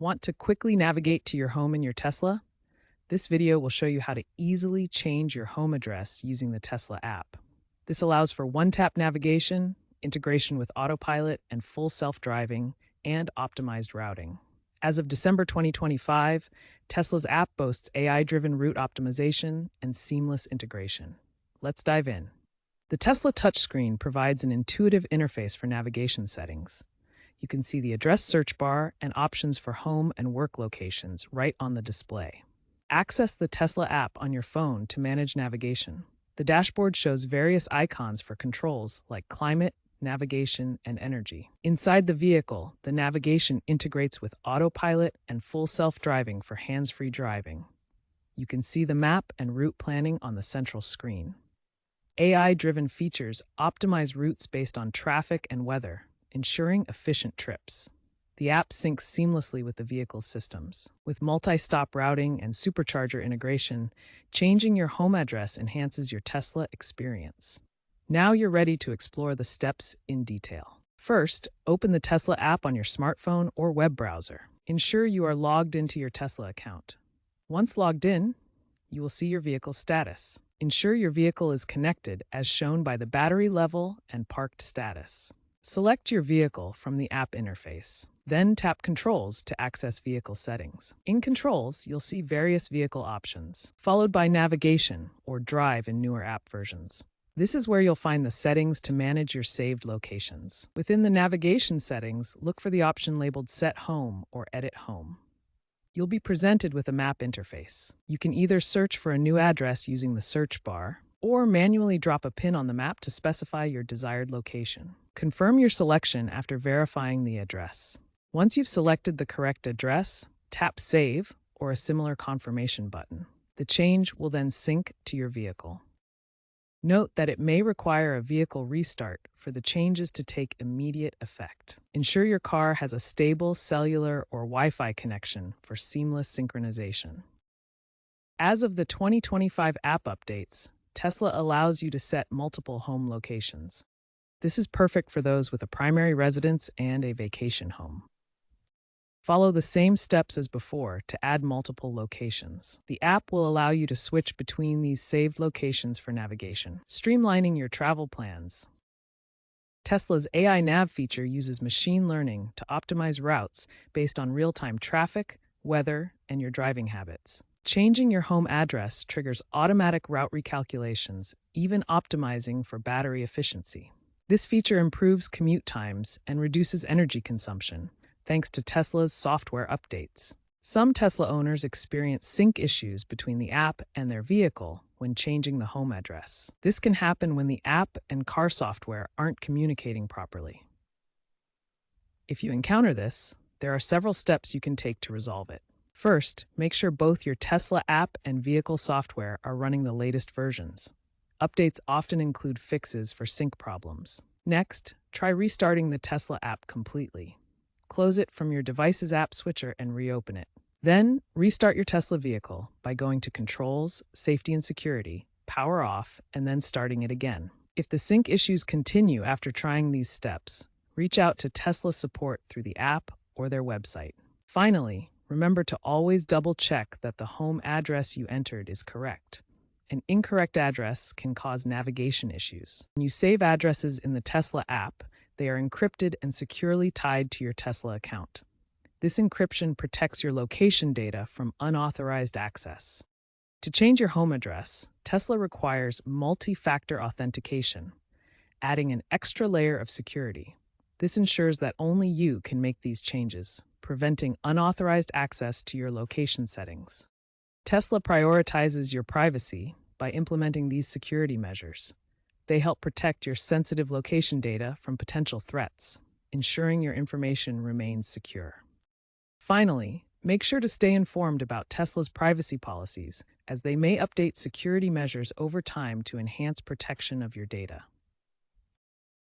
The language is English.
Want to quickly navigate to your home in your Tesla? This video will show you how to easily change your home address using the Tesla app. This allows for one-tap navigation, integration with autopilot and full self-driving, and optimized routing. As of December 2025, Tesla's app boasts AI-driven route optimization and seamless integration. Let's dive in. The Tesla touchscreen provides an intuitive interface for navigation settings. You can see the address search bar and options for home and work locations right on the display. Access the Tesla app on your phone to manage navigation. The dashboard shows various icons for controls like climate, navigation, and energy. Inside the vehicle, the navigation integrates with autopilot and full self-driving for hands-free driving. You can see the map and route planning on the central screen. AI-driven features optimize routes based on traffic and weather, ensuring efficient trips. The app syncs seamlessly with the vehicle's systems. With multi-stop routing and supercharger integration, changing your home address enhances your Tesla experience. Now you're ready to explore the steps in detail. First, open the Tesla app on your smartphone or web browser. Ensure you are logged into your Tesla account. Once logged in, you will see your vehicle's status. Ensure your vehicle is connected as shown by the battery level and parked status. Select your vehicle from the app interface. Then tap Controls to access vehicle settings. In Controls, you'll see various vehicle options, followed by Navigation or Drive in newer app versions. This is where you'll find the settings to manage your saved locations. Within the navigation settings, look for the option labeled Set Home or Edit Home. You'll be presented with a map interface. You can either search for a new address using the search bar, or manually drop a pin on the map to specify your desired location. Confirm your selection after verifying the address. Once you've selected the correct address, tap Save or a similar confirmation button. The change will then sync to your vehicle. Note that it may require a vehicle restart for the changes to take immediate effect. Ensure your car has a stable cellular or Wi-Fi connection for seamless synchronization. As of the 2025 app updates, Tesla allows you to set multiple home locations. This is perfect for those with a primary residence and a vacation home. Follow the same steps as before to add multiple locations. The app will allow you to switch between these saved locations for navigation, streamlining your travel plans. Tesla's AI Nav feature uses machine learning to optimize routes based on real-time traffic, weather, and your driving habits. Changing your home address triggers automatic route recalculations, even optimizing for battery efficiency. This feature improves commute times and reduces energy consumption, thanks to Tesla's software updates. Some Tesla owners experience sync issues between the app and their vehicle when changing the home address. This can happen when the app and car software aren't communicating properly. If you encounter this, there are several steps you can take to resolve it. First, make sure both your Tesla app and vehicle software are running the latest versions. Updates often include fixes for sync problems. Next, try restarting the Tesla app completely. Close it from your device's app switcher and reopen it. Then, restart your Tesla vehicle by going to Controls, Safety and Security, Power Off, and then starting it again. If the sync issues continue after trying these steps, reach out to Tesla support through the app or their website. Finally, remember to always double-check that the home address you entered is correct. An incorrect address can cause navigation issues. When you save addresses in the Tesla app, they are encrypted and securely tied to your Tesla account. This encryption protects your location data from unauthorized access. To change your home address, Tesla requires multi-factor authentication, adding an extra layer of security. This ensures that only you can make these changes, preventing unauthorized access to your location settings. Tesla prioritizes your privacy by implementing these security measures. They help protect your sensitive location data from potential threats, ensuring your information remains secure. Finally, make sure to stay informed about Tesla's privacy policies, as they may update security measures over time to enhance protection of your data.